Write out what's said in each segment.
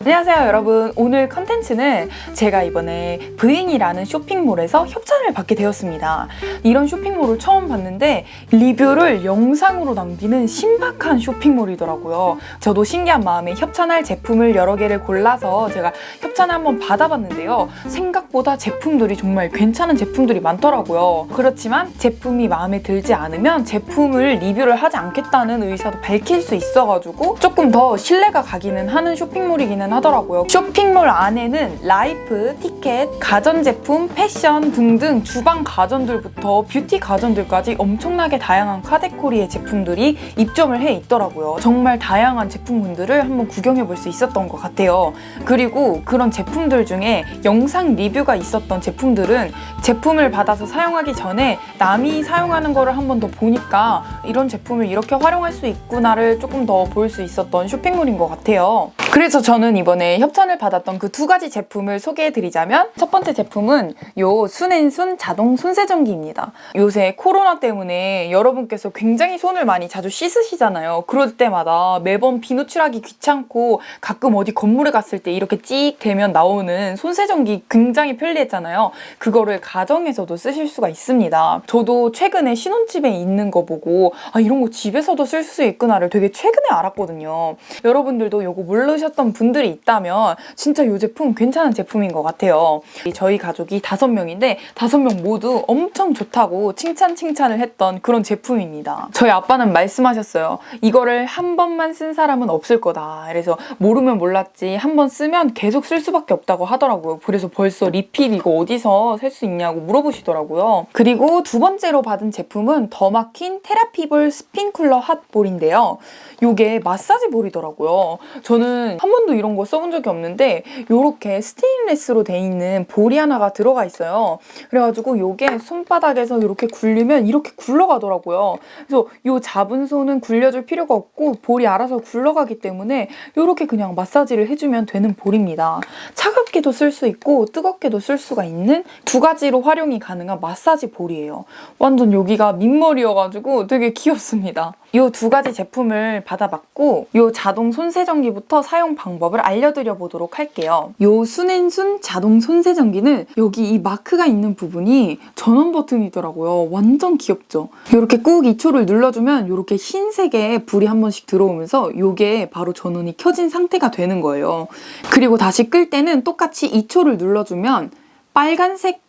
안녕하세요 여러분. 오늘 컨텐츠는 제가 이번에 브잉이라는 쇼핑몰에서 협찬을 받게 되었습니다. 이런 쇼핑몰을 처음 봤는데 리뷰를 영상으로 남기는 신박한 쇼핑몰이더라고요. 저도 신기한 마음에 협찬할 제품을 여러 개를 골라서 제가 협찬을 한번 받아봤는데요. 생각보다 제품들이 정말 괜찮은 제품들이 많더라고요. 그렇지만 제품이 마음에 들지 않으면 제품을 리뷰를 하지 않겠다는 의사도 밝힐 수 있어가지고 조금 더 신뢰가 가기는 하는 쇼핑몰이기는 하더라고요. 쇼핑몰 안에는 라이프, 티켓, 가전제품, 패션 등등 주방 가전들부터 뷰티 가전들까지 엄청나게 다양한 카테고리의 제품들이 입점을 해 있더라고요. 정말 다양한 제품군들을 한번 구경해 볼 수 있었던 것 같아요. 그리고 그런 제품들 중에 영상 리뷰가 있었던 제품들은 제품을 받아서 사용하기 전에 남이 사용하는 거를 한 번 더 보니까 이런 제품을 이렇게 활용할 수 있구나를 조금 더 볼 수 있었던 쇼핑몰인 것 같아요. 그래서 저는 이번에 협찬을 받았던 그 두 가지 제품을 소개해드리자면, 첫 번째 제품은 요 순앤순 자동 손세정기입니다. 요새 코로나 때문에 여러분께서 굉장히 손을 많이 자주 씻으시잖아요. 그럴 때마다 매번 비누칠하기 귀찮고 가끔 어디 건물에 갔을 때 이렇게 찍 대면 나오는 손세정기 굉장히 편리했잖아요. 그거를 가정에서도 쓰실 수가 있습니다. 저도 최근에 신혼집에 있는 거 보고 이런 거 집에서도 쓸 수 있구나를 되게 최근에 알았거든요. 여러분들도 요거 모르셨던 분들이 있다면 진짜 이 제품 괜찮은 제품인 것 같아요. 저희 가족이 5명인데 5명 모두 엄청 좋다고 칭찬을 했던 그런 제품입니다. 저희 아빠는 말씀하셨어요. 이거를 한 번만 쓴 사람은 없을 거다. 그래서 모르면 몰랐지 한 번 쓰면 계속 쓸 수밖에 없다고 하더라고요. 그래서 벌써 리필 이거 어디서 살 수 있냐고 물어보시더라고요. 그리고 두 번째로 받은 제품은 더마킨 테라피볼 스핀쿨러 핫볼인데요. 이게 마사지 볼이더라고요. 저는 한 번도 이런 거 써본 적이 없는데 이렇게 스테인리스로 돼 있는 볼이 하나가 들어가 있어요. 그래가지고 이게 손바닥에서 이렇게 굴리면 이렇게 굴러가더라고요. 그래서 이 잡은 손은 굴려줄 필요가 없고 볼이 알아서 굴러가기 때문에 이렇게 그냥 마사지를 해주면 되는 볼입니다. 차갑게도 쓸 수 있고 뜨겁게도 쓸 수가 있는 두 가지로 활용이 가능한 마사지 볼이에요. 완전 여기가 민머리여가지고 되게 귀엽습니다. 이 두 가지 제품을 받아봤고 이 자동 손세정기부터 사용 방법을 알려드려 보도록 할게요. 이 순앤순 자동 손세정기는 여기 이 마크가 있는 부분이 전원 버튼이더라고요. 완전 귀엽죠? 이렇게 꾹 2초를 눌러주면 이렇게 흰색의 불이 한 번씩 들어오면서 이게 바로 전원이 켜진 상태가 되는 거예요. 그리고 다시 끌 때는 똑같이 2초를 눌러주면 빨간색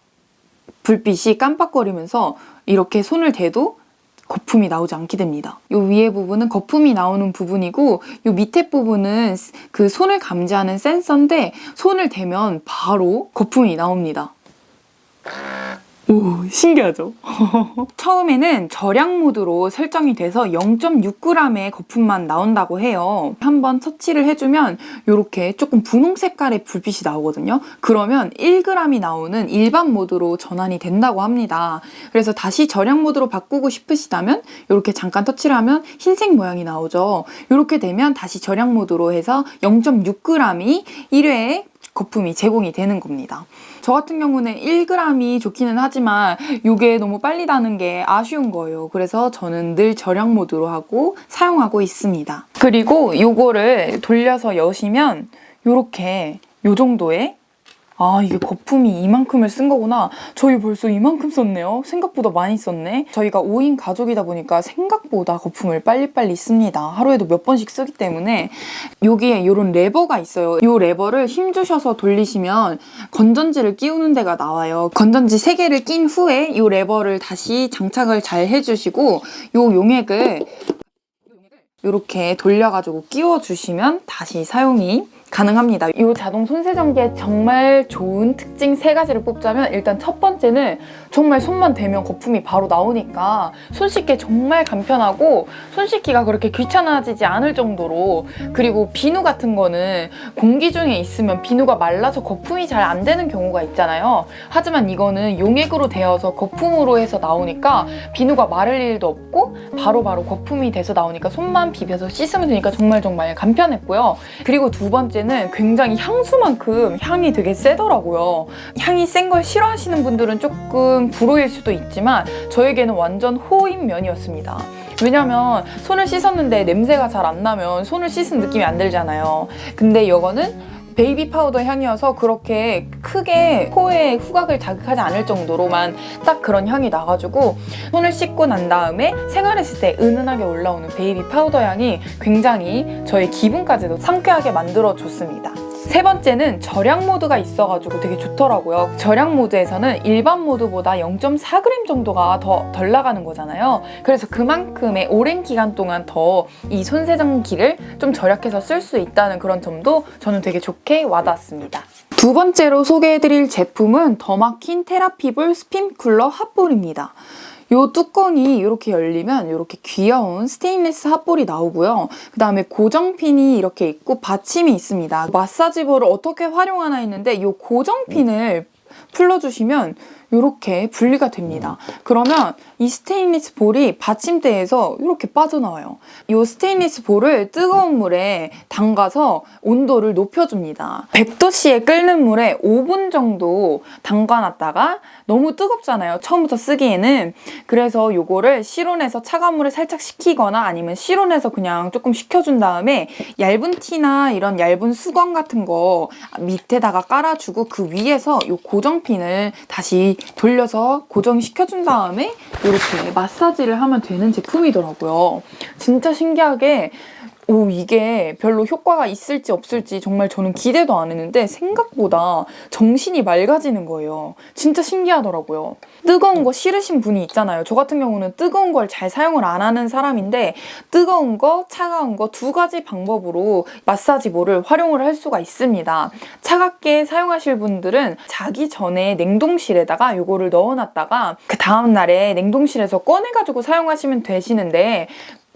불빛이 깜빡거리면서 이렇게 손을 대도 거품이 나오지 않게 됩니다. 이 위에 부분은 거품이 나오는 부분이고 이 밑에 부분은 그 손을 감지하는 센서인데 손을 대면 바로 거품이 나옵니다. 오, 신기하죠? 처음에는 절약 모드로 설정이 돼서 0.6g의 거품만 나온다고 해요. 한번 터치를 해주면 이렇게 조금 분홍 색깔의 불빛이 나오거든요. 그러면 1g이 나오는 일반 모드로 전환이 된다고 합니다. 그래서 다시 절약 모드로 바꾸고 싶으시다면 이렇게 잠깐 터치를 하면 흰색 모양이 나오죠. 이렇게 되면 다시 절약 모드로 해서 0.6g이 1회에 거품이 제공이 되는 겁니다. 저 같은 경우는 1g이 좋기는 하지만 이게 너무 빨리 다는 게 아쉬운 거예요. 그래서 저는 늘 절약 모드로 하고 사용하고 있습니다. 그리고 이거를 돌려서 여시면 이렇게 이 정도의 이게 거품이 이만큼을 쓴 거구나. 저희 벌써 이만큼 썼네요. 생각보다 많이 썼네. 저희가 5인 가족이다 보니까 생각보다 거품을 빨리빨리 씁니다. 하루에도 몇 번씩 쓰기 때문에 여기에 이런 레버가 있어요. 이 레버를 힘주셔서 돌리시면 건전지를 끼우는 데가 나와요. 건전지 3개를 낀 후에 이 레버를 다시 장착을 잘 해주시고 이 용액을 이렇게 돌려가지고 끼워주시면 다시 사용이 가능합니다. 이 자동 손세정기의 정말 좋은 특징 3가지를 뽑자면, 일단 첫 번째는 정말 손만 대면 거품이 바로 나오니까 손 씻기 정말 간편하고 손 씻기가 그렇게 귀찮아지지 않을 정도로, 그리고 비누 같은 거는 공기 중에 있으면 비누가 말라서 거품이 잘 안 되는 경우가 있잖아요. 하지만 이거는 용액으로 되어서 거품으로 해서 나오니까 비누가 마를 일도 없고 바로바로 거품이 돼서 나오니까 손만 비벼서 씻으면 되니까 정말 간편했고요. 그리고 두 번째는 굉장히 향수만큼 향이 되게 세더라고요. 향이 센 걸 싫어하시는 분들은 조금 불호일 수도 있지만 저에게는 완전 호인 면이었습니다. 왜냐면 손을 씻었는데 냄새가 잘 안 나면 손을 씻은 느낌이 안 들잖아요. 근데 이거는 베이비 파우더 향이어서 그렇게 크게 코에 후각을 자극하지 않을 정도로만 딱 그런 향이 나가지고 손을 씻고 난 다음에 생활했을 때 은은하게 올라오는 베이비 파우더 향이 굉장히 저의 기분까지도 상쾌하게 만들어줬습니다. 세 번째는 절약 모드가 있어가지고 되게 좋더라고요. 절약 모드에서는 일반 모드보다 0.4g 정도가 더 덜 나가는 거잖아요. 그래서 그만큼의 오랜 기간 동안 더 이 손세정기를 좀 절약해서 쓸 수 있다는 그런 점도 저는 되게 좋게 와닿았습니다. 두 번째로 소개해드릴 제품은 더마킨 테라피볼 스핀 쿨러 핫볼입니다. 이 뚜껑이 이렇게 열리면 이렇게 귀여운 스테인리스 핫볼이 나오고요. 그 다음에 고정핀이 이렇게 있고 받침이 있습니다. 마사지볼을 어떻게 활용하나 했는데 이 고정핀을 풀러주시면 이렇게 분리가 됩니다. 그러면 이 스테인리스 볼이 받침대에서 이렇게 빠져나와요. 이 스테인리스 볼을 뜨거운 물에 담가서 온도를 높여줍니다. 100도씨에 끓는 물에 5분 정도 담가놨다가 너무 뜨겁잖아요. 처음부터 쓰기에는. 그래서 이거를 실온에서 차가운 물에 살짝 식히거나 아니면 실온에서 그냥 조금 식혀준 다음에 얇은 티나 이런 얇은 수건 같은 거 밑에다가 깔아주고 그 위에서 이 고정핀을 다시 돌려서 고정시켜준 다음에 이렇게 마사지를 하면 되는 제품이더라고요. 진짜 신기하게 이게 별로 효과가 있을지 없을지 정말 저는 기대도 안 했는데 생각보다 정신이 맑아지는 거예요. 진짜 신기하더라고요. 뜨거운 거 싫으신 분이 있잖아요. 저 같은 경우는 뜨거운 걸 잘 사용을 안 하는 사람인데 뜨거운 거, 차가운 거 두 가지 방법으로 마사지볼을 활용을 할 수가 있습니다. 차갑게 사용하실 분들은 자기 전에 냉동실에다가 이거를 넣어놨다가 그 다음날에 냉동실에서 꺼내가지고 사용하시면 되시는데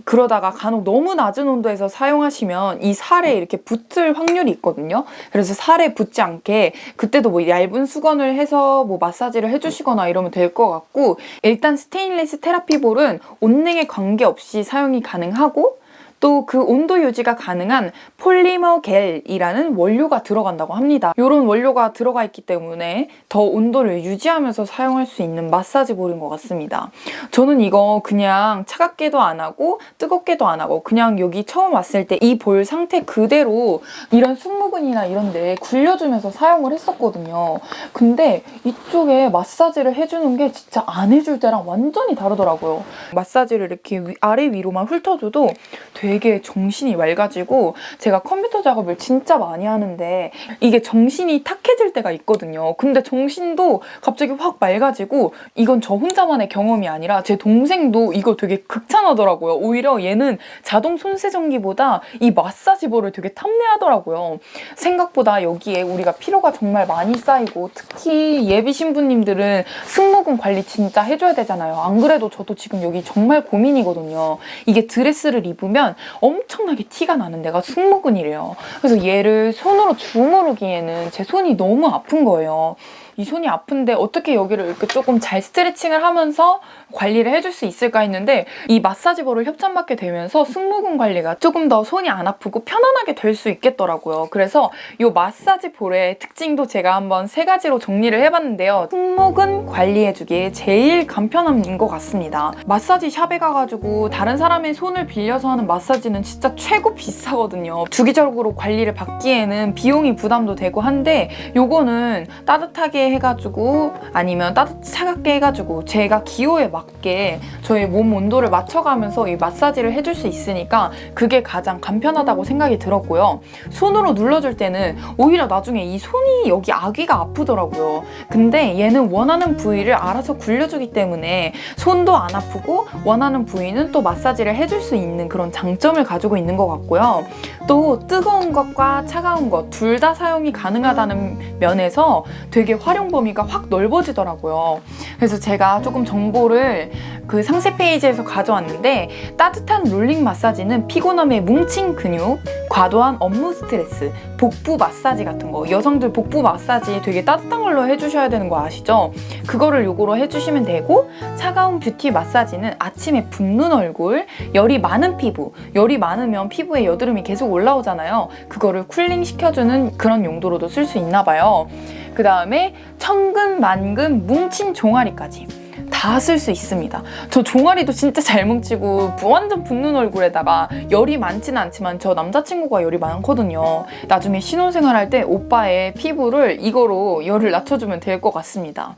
그러다가 간혹 너무 낮은 온도에서 사용하시면 이 살에 이렇게 붙을 확률이 있거든요. 그래서 살에 붙지 않게 그때도 뭐 얇은 수건을 해서 뭐 마사지를 해주시거나 이러면 될 것 같고, 일단 스테인리스 테라피볼은 온냉에 관계없이 사용이 가능하고 또 그 온도 유지가 가능한 폴리머 겔이라는 원료가 들어간다고 합니다. 이런 원료가 들어가 있기 때문에 더 온도를 유지하면서 사용할 수 있는 마사지볼인 것 같습니다. 저는 이거 그냥 차갑게도 안 하고 뜨겁게도 안 하고 그냥 여기 처음 왔을 때 이 볼 상태 그대로 이런 승모근이나 이런 데 굴려주면서 사용을 했었거든요. 근데 이쪽에 마사지를 해주는 게 진짜 안 해줄 때랑 완전히 다르더라고요. 마사지를 이렇게 아래 위로만 훑어줘도 되게 정신이 맑아지고, 제가 컴퓨터 작업을 진짜 많이 하는데 이게 정신이 탁해질 때가 있거든요. 근데 정신도 갑자기 확 맑아지고, 이건 저 혼자만의 경험이 아니라 제 동생도 이거 되게 극찬하더라고요. 오히려 얘는 자동 손세정기보다 이 마사지볼을 되게 탐내하더라고요. 생각보다 여기에 우리가 피로가 정말 많이 쌓이고, 특히 예비 신부님들은 승모근 관리 진짜 해줘야 되잖아요. 안 그래도 저도 지금 여기 정말 고민이거든요. 이게 드레스를 입으면 엄청나게 티가 나는 데가 승모근이래요. 그래서 얘를 손으로 주무르기에는 제 손이 너무 아픈 거예요. 이 손이 아픈데 어떻게 여기를 이렇게 조금 잘 스트레칭을 하면서 관리를 해줄 수 있을까 했는데, 이 마사지볼을 협찬받게 되면서 승모근 관리가 조금 더 손이 안 아프고 편안하게 될 수 있겠더라고요. 그래서 이 마사지볼의 특징도 제가 한번 3가지로 정리를 해봤는데요. 승모근 관리해주기에 제일 간편함인 것 같습니다. 마사지 샵에 가가지고 다른 사람의 손을 빌려서 하는 마사지는 진짜 최고 비싸거든요. 주기적으로 관리를 받기에는 비용이 부담도 되고 한데, 요거는 따뜻하게 해가지고 아니면 차갑게 해가지고 제가 기호에 맞게 저희 몸 온도를 맞춰가면서 이 마사지를 해줄 수 있으니까 그게 가장 간편하다고 생각이 들었고요. 손으로 눌러줄 때는 오히려 나중에 이 손이 여기 아귀가 아프더라고요. 근데 얘는 원하는 부위를 알아서 굴려주기 때문에 손도 안 아프고 원하는 부위는 또 마사지를 해줄 수 있는 그런 장점을 가지고 있는 것 같고요. 또 뜨거운 것과 차가운 것 둘 다 사용이 가능하다는 면에서 되게 활용 범위가 확 넓어지더라고요. 그래서 제가 조금 정보를 그 상세 페이지에서 가져왔는데, 따뜻한 롤링 마사지는 피곤함에 뭉친 근육, 과도한 업무 스트레스, 복부 마사지 같은 거, 여성들 복부 마사지 되게 따뜻한 걸로 해주셔야 되는 거 아시죠? 그거를 요거로 해주시면 되고, 차가운 뷰티 마사지는 아침에 붓는 얼굴, 열이 많은 피부, 열이 많으면 피부에 여드름이 계속 올라오잖아요. 그거를 쿨링 시켜주는 그런 용도로도 쓸 수 있나 봐요. 그 다음에 천근, 만근, 뭉친 종아리까지 다 다 쓸 수 있습니다. 저 종아리도 진짜 잘 뭉치고 완전 붓는 얼굴에다가 열이 많지는 않지만 저 남자친구가 열이 많거든요. 나중에 신혼생활할 때 오빠의 피부를 이거로 열을 낮춰주면 될 것 같습니다.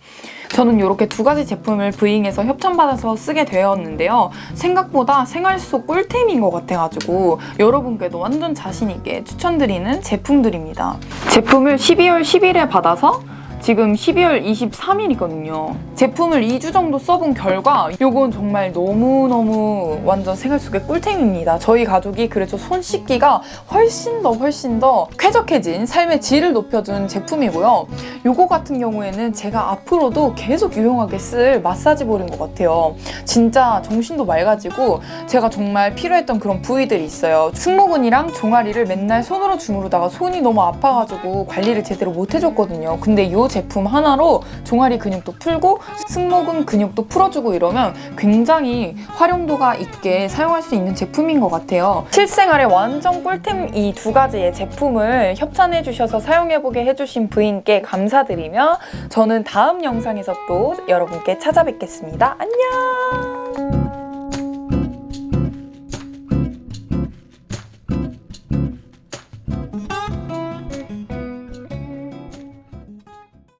저는 이렇게 두 가지 제품을 브잉에서 협찬받아서 쓰게 되었는데요. 생각보다 생활 속 꿀템인 것 같아가지고 여러분께도 완전 자신있게 추천드리는 제품들입니다. 제품을 12월 10일에 받아서 지금 12월 23일이거든요. 제품을 2주 정도 써본 결과 이건 정말 너무너무 완전 생활 속의 꿀템입니다. 저희 가족이 그래서 손 씻기가 훨씬 더 쾌적해진 삶의 질을 높여준 제품이고요. 이거 같은 경우에는 제가 앞으로도 계속 유용하게 쓸 마사지볼인 것 같아요. 진짜 정신도 맑아지고 제가 정말 필요했던 그런 부위들이 있어요. 승모근이랑 종아리를 맨날 손으로 주무르다가 손이 너무 아파가지고 관리를 제대로 못 해줬거든요. 근데 이 제품 하나로 종아리 근육도 풀고 승모근 근육도 풀어주고 이러면 굉장히 활용도가 있게 사용할 수 있는 제품인 것 같아요. 실생활에 완전 꿀템 이 두 가지의 제품을 협찬해주셔서 사용해보게 해주신 부인께 감사드리며 저는 다음 영상에서 또 여러분께 찾아뵙겠습니다. 안녕!